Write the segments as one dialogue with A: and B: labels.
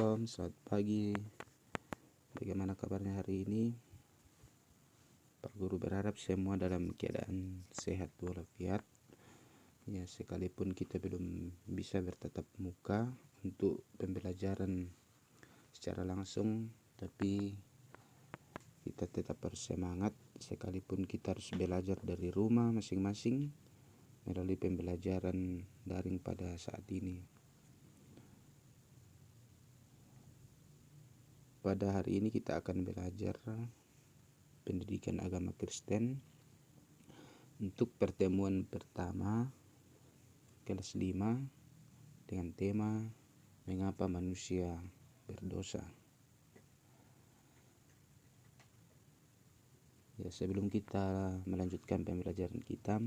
A: Shalom, selamat pagi. Bagaimana kabarnya hari ini? Pak Guru berharap semua dalam keadaan sehat walafiat. Ya, sekalipun kita belum bisa bertatap muka untuk pembelajaran secara langsung, tapi kita tetap bersemangat sekalipun kita harus belajar dari rumah masing-masing melalui pembelajaran daring pada saat ini. Pada hari ini kita akan belajar pendidikan agama Kristen untuk pertemuan pertama kelas 5 dengan tema mengapa manusia berdosa. Ya, sebelum kita melanjutkan pembelajaran kita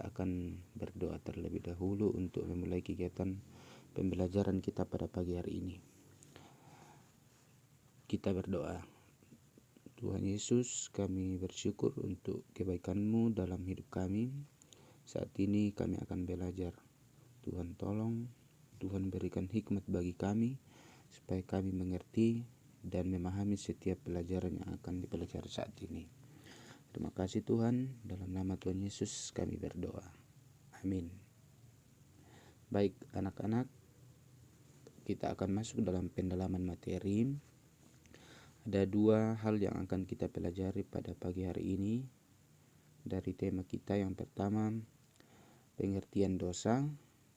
A: akan berdoa terlebih dahulu untuk memulai kegiatan pembelajaran kita pada pagi hari ini. Kita berdoa. Tuhan Yesus, kami bersyukur untuk kebaikan-Mu dalam hidup kami. Saat ini kami akan belajar. Tuhan tolong, Tuhan berikan hikmat bagi kami supaya kami mengerti dan memahami setiap pelajaran yang akan dipelajari saat ini. Terima kasih Tuhan, dalam nama Tuhan Yesus kami berdoa. Amin. Baik anak-anak, kita akan masuk dalam pendalaman materi. Ada dua hal yang akan kita pelajari pada pagi hari ini dari tema kita. Yang pertama, pengertian dosa.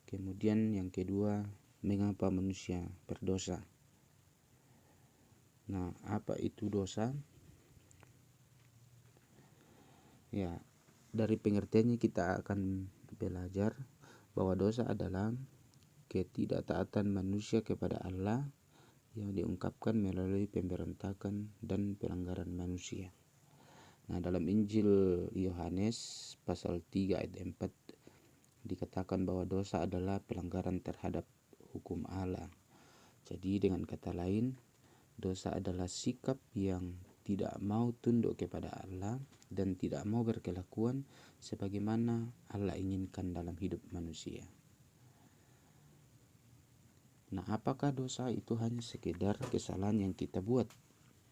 A: Kemudian yang kedua, mengapa manusia berdosa. Nah, apa itu dosa? Ya, dari pengertiannya kita akan belajar bahwa dosa adalah ketidaktaatan manusia kepada Allah yang diungkapkan melalui pemberontakan dan pelanggaran manusia. Nah, dalam Injil Yohanes pasal 3 ayat 4 dikatakan bahwa dosa adalah pelanggaran terhadap hukum Allah. Jadi dengan kata lain, dosa adalah sikap yang tidak mau tunduk kepada Allah dan tidak mau berkelakuan sebagaimana Allah inginkan dalam hidup manusia. Nah, apakah dosa itu hanya sekedar kesalahan yang kita buat?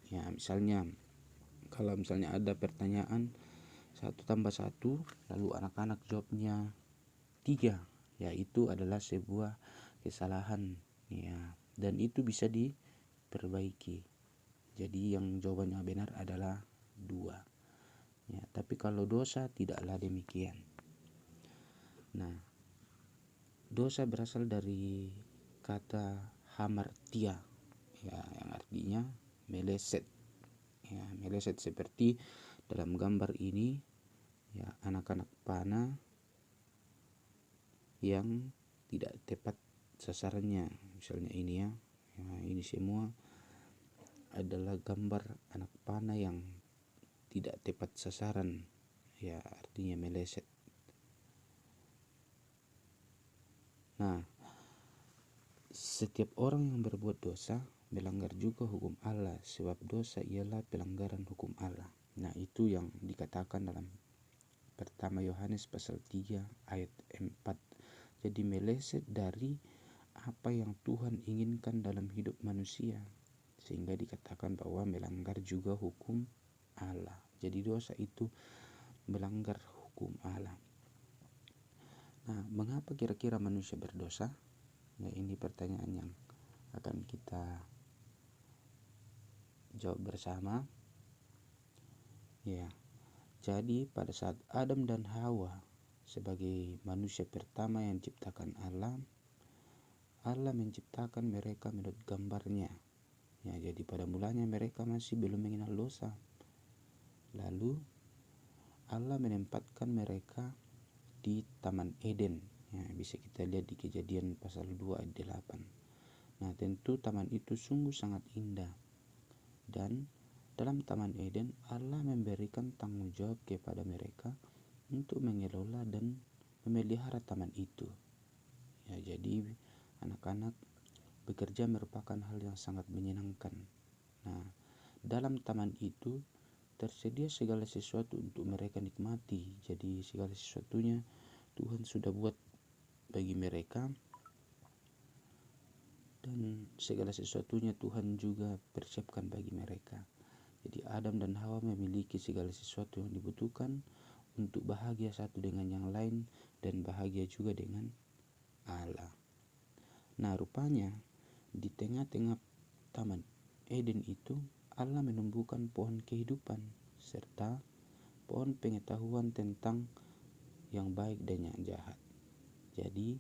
A: Ya, misalnya kalau misalnya ada pertanyaan 1 tambah 1 lalu anak-anak jawabnya 3, ya itu adalah sebuah kesalahan, ya, dan itu bisa diperbaiki. Jadi yang jawabannya benar adalah 2. Ya, tapi kalau dosa tidaklah demikian. Nah, dosa berasal dari kata hamartia, ya, yang artinya meleset. Ya, meleset seperti dalam gambar ini, ya, anak-anak panah yang tidak tepat sasarannya. Misalnya ini ya, ini semua adalah gambar anak panah yang tidak tepat sasaran, ya, artinya meleset. Nah, setiap orang yang berbuat dosa melanggar juga hukum Allah, sebab dosa ialah pelanggaran hukum Allah. Nah, itu yang dikatakan dalam pertama Yohanes pasal 3 ayat 4. Jadi meleset dari apa yang Tuhan inginkan dalam hidup manusia, sehingga dikatakan bahwa melanggar juga hukum Allah. Jadi dosa itu melanggar hukum Allah. Nah, mengapa kira-kira manusia berdosa? Ya, ini pertanyaan yang akan kita jawab bersama. Ya, jadi pada saat Adam dan Hawa sebagai manusia pertama yang diciptakan Allah menciptakan mereka menurut gambarnya. Ya, jadi pada mulanya mereka masih belum mengenal dosa. Lalu Allah menempatkan mereka di Taman Eden. Ya, bisa kita lihat di Kejadian pasal 2 ayat 8. Nah, tentu taman itu sungguh sangat indah. Dan dalam Taman Eden, Allah memberikan tanggung jawab kepada mereka untuk mengelola dan memelihara taman itu. Ya, jadi anak-anak bekerja merupakan hal yang sangat menyenangkan. Nah, dalam taman itu tersedia segala sesuatu untuk mereka nikmati. Jadi segala sesuatunya Tuhan sudah buat bagi mereka dan segala sesuatunya Tuhan juga persiapkan bagi mereka. Jadi Adam dan Hawa memiliki segala sesuatu yang dibutuhkan untuk bahagia satu dengan yang lain dan bahagia juga dengan Allah. Nah, rupanya di tengah-tengah Taman Eden itu Allah menumbuhkan pohon kehidupan serta pohon pengetahuan tentang yang baik dan yang jahat. Jadi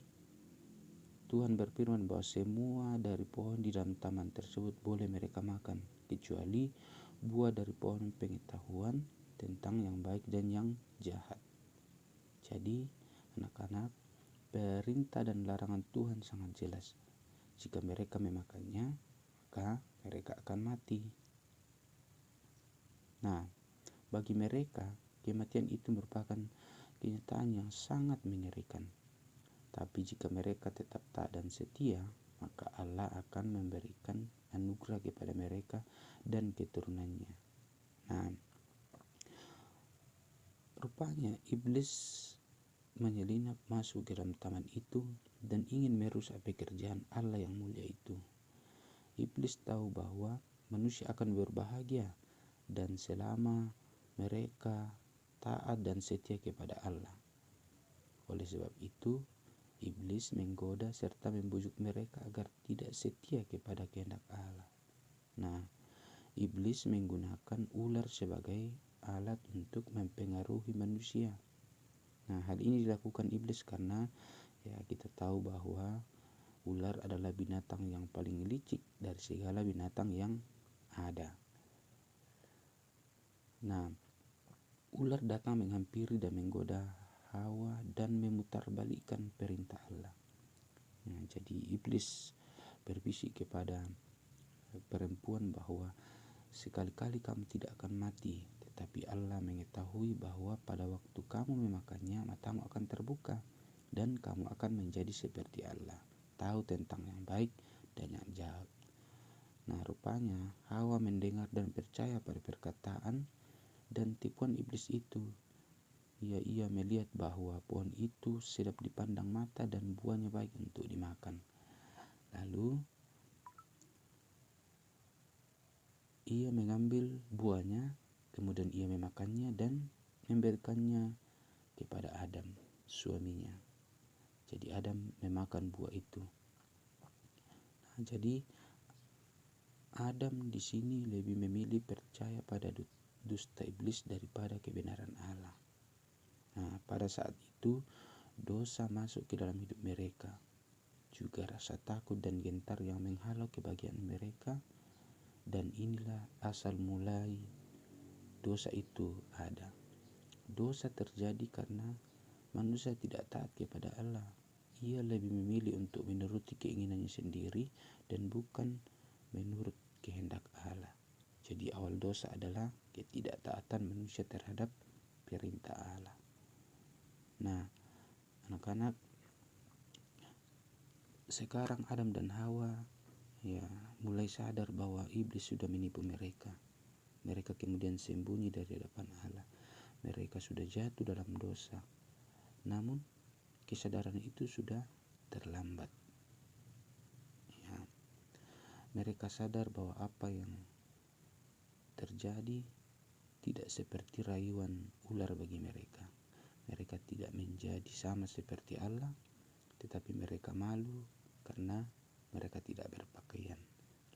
A: Tuhan berfirman bahwa semua dari pohon di dalam taman tersebut boleh mereka makan, kecuali buah dari pohon pengetahuan tentang yang baik dan yang jahat. Jadi anak-anak, perintah dan larangan Tuhan sangat jelas. Jika mereka memakannya, maka mereka akan mati. Nah, bagi mereka, kematian itu merupakan kenyataan yang sangat mengerikan. Tapi jika mereka tetap taat dan setia, maka Allah akan memberikan anugerah kepada mereka dan keturunannya. Nah, rupanya iblis menyelinap masuk ke dalam taman itu dan ingin merusak pekerjaan Allah yang mulia itu. Iblis tahu bahwa manusia akan berbahagia dan selama mereka taat dan setia kepada Allah. Oleh sebab itu, iblis menggoda serta membujuk mereka agar tidak setia kepada kehendak Allah. Nah, iblis menggunakan ular sebagai alat untuk mempengaruhi manusia. Nah, hal ini dilakukan iblis karena kita tahu bahwa ular adalah binatang yang paling licik dari segala binatang yang ada. Nah, ular datang menghampiri dan menggoda Hawa dan memutarbalikkan perintah Allah. Nah, jadi iblis berbisik kepada perempuan bahwa sekali-kali kamu tidak akan mati, tetapi Allah mengetahui bahwa pada waktu kamu memakannya, matamu akan terbuka dan kamu akan menjadi seperti Allah, tahu tentang yang baik dan yang jahat. Nah, rupanya Hawa mendengar dan percaya pada perkataan dan tipuan iblis itu. Ia melihat bahwa pohon itu sedap dipandang mata dan buahnya baik untuk dimakan. Lalu ia mengambil buahnya, kemudian ia memakannya dan memberikannya kepada Adam, suaminya. Jadi Adam memakan buah itu. Nah, jadi Adam di sini lebih memilih percaya pada dusta iblis daripada kebenaran Allah. Nah, pada saat itu dosa masuk ke dalam hidup mereka. Juga rasa takut dan gentar yang menghalau kebahagiaan mereka. Dan inilah asal mulai dosa itu ada. Dosa terjadi karena manusia tidak taat kepada Allah. Ia lebih memilih untuk menuruti keinginannya sendiri dan bukan menurut kehendak Allah. Jadi awal dosa adalah ketidaktaatan manusia terhadap perintah Allah. Nah, anak-anak, sekarang Adam dan Hawa mulai sadar bahwa iblis sudah menipu mereka. Mereka kemudian sembunyi dari hadapan Allah. Mereka sudah jatuh dalam dosa. Namun kesadaran itu sudah terlambat. Mereka sadar bahwa apa yang terjadi tidak seperti rayuan ular bagi mereka. Mereka tidak menjadi sama seperti Allah, tetapi mereka malu karena mereka tidak berpakaian.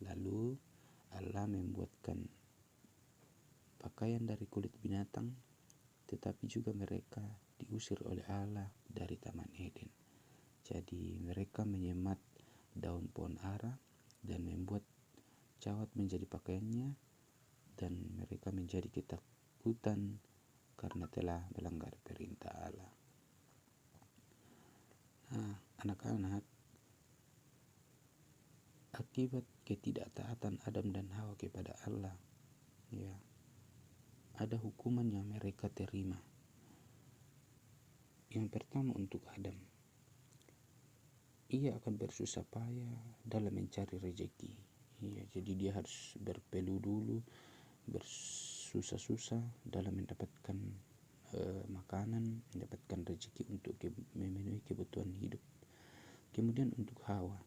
A: Lalu Allah membuatkan pakaian dari kulit binatang, tetapi juga mereka diusir oleh Allah dari Taman Eden. Jadi mereka menyemat daun pohon ara dan membuat cawat menjadi pakaiannya, dan mereka menjadi ketakutan karena telah melanggar perintah Allah. Nah, anak-anak, akibat ketidaktaatan Adam dan Hawa kepada Allah, ada hukuman yang mereka terima. Yang pertama untuk Adam, ia akan bersusah payah dalam mencari rezeki. Jadi dia harus berpeluh dulu, bersusah-susah dalam mendapatkan makanan, mendapatkan rezeki untuk memenuhi kebutuhan hidup. Kemudian untuk Hawa,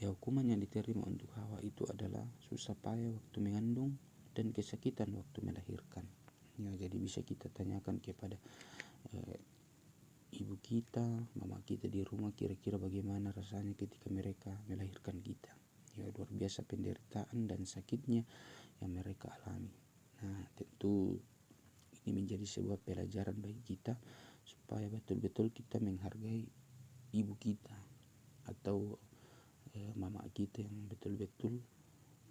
A: Ya, hukuman yang diterima untuk Hawa itu adalah susah payah waktu mengandung dan kesakitan waktu melahirkan. Ya, jadi bisa kita tanyakan kepada ibu kita, mama kita di rumah, kira-kira bagaimana rasanya ketika mereka melahirkan kita. Ya, luar biasa penderitaan dan sakitnya yang mereka alami. Nah, tentu ini menjadi sebuah pelajaran bagi kita supaya betul-betul kita menghargai ibu kita atau mama kita yang betul-betul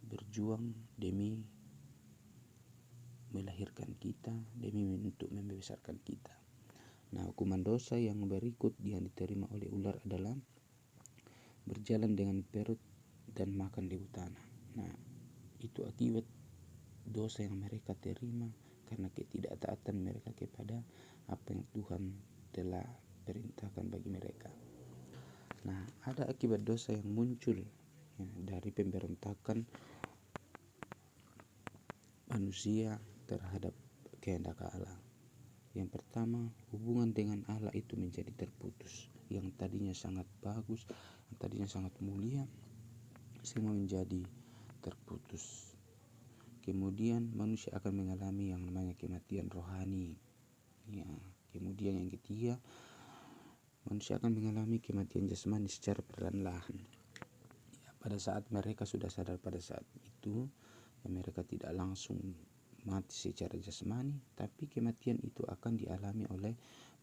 A: berjuang demi melahirkan kita, demi untuk membesarkan kita. Nah, hukuman dosa yang berikut yang diterima oleh ular adalah berjalan dengan perut dan makan debu tanah. Nah, itu akibat dosa yang mereka terima karena ketidaktaatan mereka kepada apa yang Tuhan telah perintahkan bagi mereka. Nah, ada akibat dosa yang muncul ya, dari pemberontakan manusia terhadap kehendak Allah. Yang pertama, hubungan dengan Allah itu menjadi terputus. Yang tadinya sangat bagus, yang tadinya sangat mulia, semua menjadi terputus. Kemudian manusia akan mengalami yang namanya kematian rohani. Ya, kemudian yang ketiga, manusia akan mengalami kematian jasmani secara perlahan-lahan. Ya, pada saat mereka sudah sadar pada saat itu, ya, mereka tidak langsung mati secara jasmani, tapi kematian itu akan dialami oleh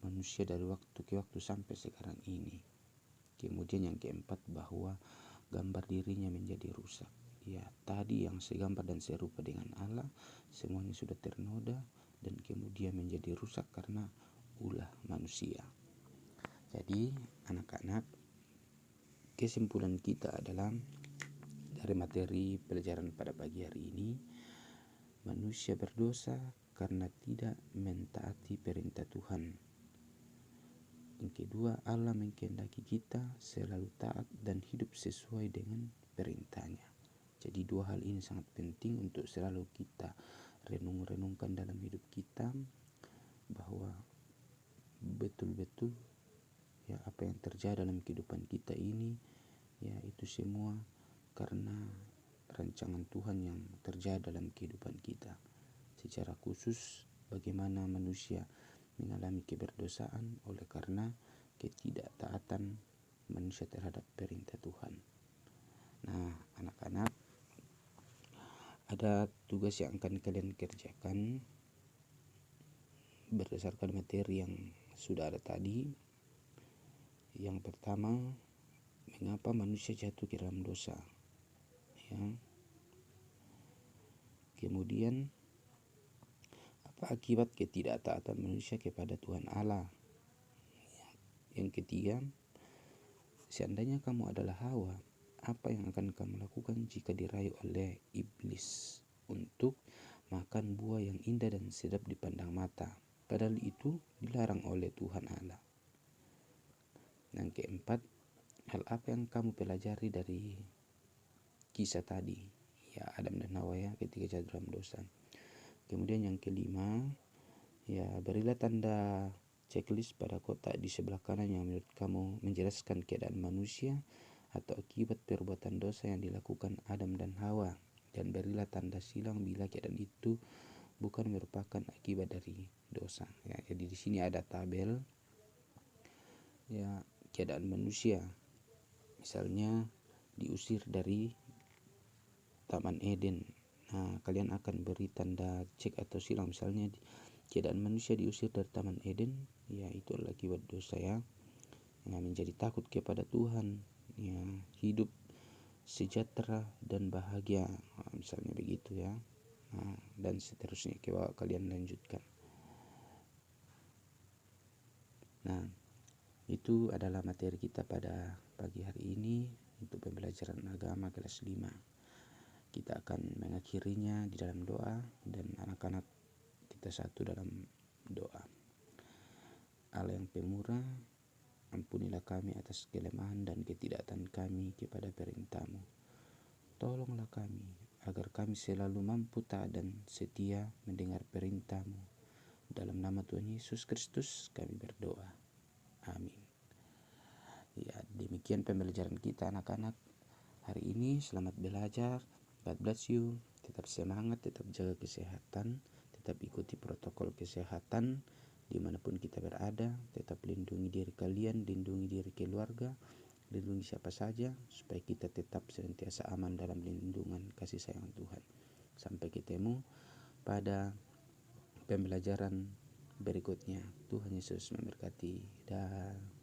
A: manusia dari waktu ke waktu sampai sekarang ini. Kemudian yang keempat, bahwa gambar dirinya menjadi rusak. Ya, tadi yang segambar dan serupa dengan Allah semuanya sudah ternoda dan kemudian menjadi rusak karena ulah manusia. Jadi anak-anak, kesimpulan kita adalah dari materi pelajaran pada pagi hari ini, manusia berdosa karena tidak mentaati perintah Tuhan. Yang kedua, Allah mengkehendaki kita selalu taat dan hidup sesuai dengan perintahnya. Jadi dua hal ini sangat penting untuk selalu kita renung-renungkan dalam hidup kita, bahwa betul-betul ya apa yang terjadi dalam kehidupan kita ini, ya itu semua karena rancangan Tuhan yang terjadi dalam kehidupan kita. Secara khusus bagaimana manusia mengalami keberdosaan oleh karena ketidaktaatan manusia terhadap perintah Tuhan. Nah, anak-anak, ada tugas yang akan kalian kerjakan berdasarkan materi yang sudah ada tadi. Yang pertama, mengapa manusia jatuh ke dalam dosa? Ya. Kemudian, apa akibat ketidaktaatan manusia kepada Tuhan Allah? Yang ketiga, seandainya kamu adalah Hawa, apa yang akan kamu lakukan jika dirayu oleh iblis untuk makan buah yang indah dan sedap dipandang mata, padahal itu dilarang oleh Tuhan Allah? Yang keempat, hal apa yang kamu pelajari dari kisah tadi, ya Adam dan Hawa ya, ketika jatuh dalam dosa. Kemudian yang kelima, ya berilah tanda checklist pada kotak di sebelah kanan yang menurut kamu menjelaskan keadaan manusia atau akibat perbuatan dosa yang dilakukan Adam dan Hawa, dan berilah tanda silang bila keadaan itu bukan merupakan akibat dari dosa. Ya, jadi di sini ada tabel ya keadaan manusia. Misalnya diusir dari Taman Eden. Nah, kalian akan beri tanda cek atau silang. Misalnya keadaan manusia diusir dari Taman Eden, ya itu adalah akibat dosa ya. Ya, menjadi takut kepada Tuhan, ya hidup sejahtera dan bahagia, nah, misalnya begitu ya. Nah, dan seterusnya kalian lanjutkan. Nah, itu adalah materi kita pada pagi hari ini untuk pembelajaran agama kelas 5. Kita akan mengakhirinya di dalam doa, dan anak-anak kita satu dalam doa. Allah yang pemurah, ampunilah kami atas kelemahan dan ketidaktaatan kami kepada perintah-Mu. Tolonglah kami agar kami selalu mampu taat dan setia mendengar perintah-Mu. Dalam nama Tuhan Yesus Kristus kami berdoa. Amin. Ya, demikian pembelajaran kita anak-anak hari ini. Selamat belajar. God bless you. Tetap semangat, tetap jaga kesehatan, tetap ikuti protokol kesehatan dimanapun kita berada. Tetap lindungi diri kalian, lindungi diri keluarga, lindungi siapa saja, supaya kita tetap senantiasa aman dalam lindungan kasih sayang Tuhan. Sampai ketemu pada pembelajaran berikutnya. Tuhan Yesus memberkati. Dah.